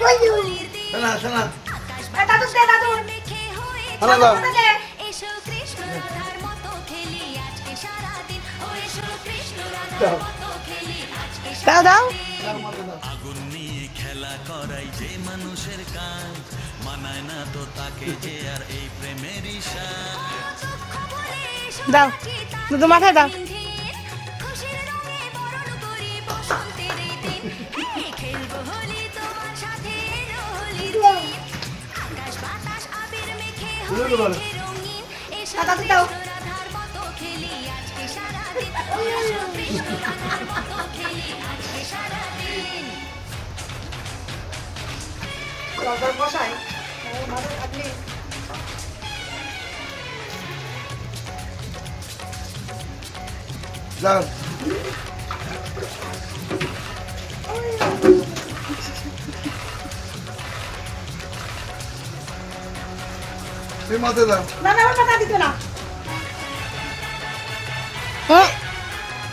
শোনা শোনা দাদু দে দাদু শোনা দাও এসো কৃষ্ণ রাধার মতো খেলি আজকে সারাদিন ও এসো কৃষ্ণ রাধার দাও মতো খেলি আজকে দাও দাও আগুন নিয়ে খেলা করাই যে মানুষের কাজ মানায় না তো তাকে যে আর এই প্রেমেরই সাজ দাও দুধ মাথায় দাও খুশির রঙে বরণ করি বসন্তের এই দিন খেলবো হোলি তোমার সাথে এলো হোলির দিন আকাশ বাতাস আবির মেখে হয়ে রঙিন এসো দাদু দাও রাধার মতো খেলি আজকে সারাদিন ও এসো কৃষ্ণ রাধার মতো খেলি আজকে সারাদিন দরকার বসাই মাথায় আপনি যাও তুই মাথায় দাও না না মাথা দিতে না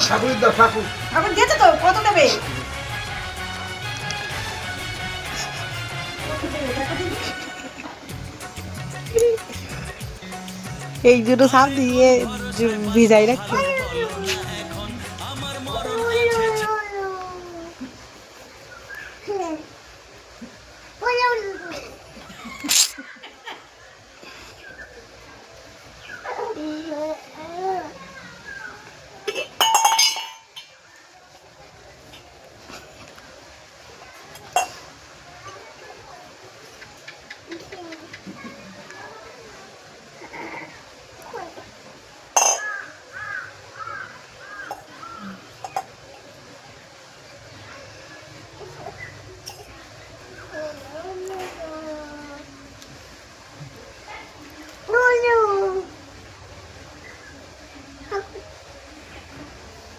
ঠাকুর দাও ঠাকুর এখন দিয়েছে তো কত দেবে এই দুটো সাপ দিয়ে ভিজাই রাখতে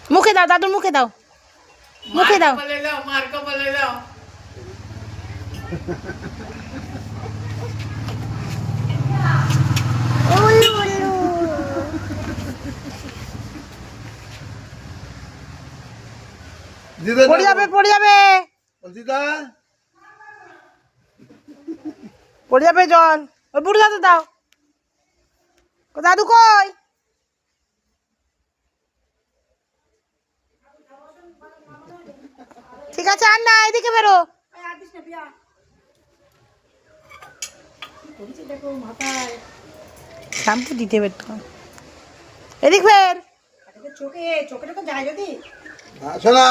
মুখে দাও দাদুর মুখে দাও মুখে দাও মার কপালে দাও দিদা পড়ে যাবে পড়ে যাবে দিদা পড়ে যাবে জল ওই বুড়ো দাদু দাও ও দাদু কই ঠিক আছে আর না এদিকে বেরো শ্যাম্পু দিতে হবে তো এদিক ফের চোখে চোখে তো যায় যদি শোনা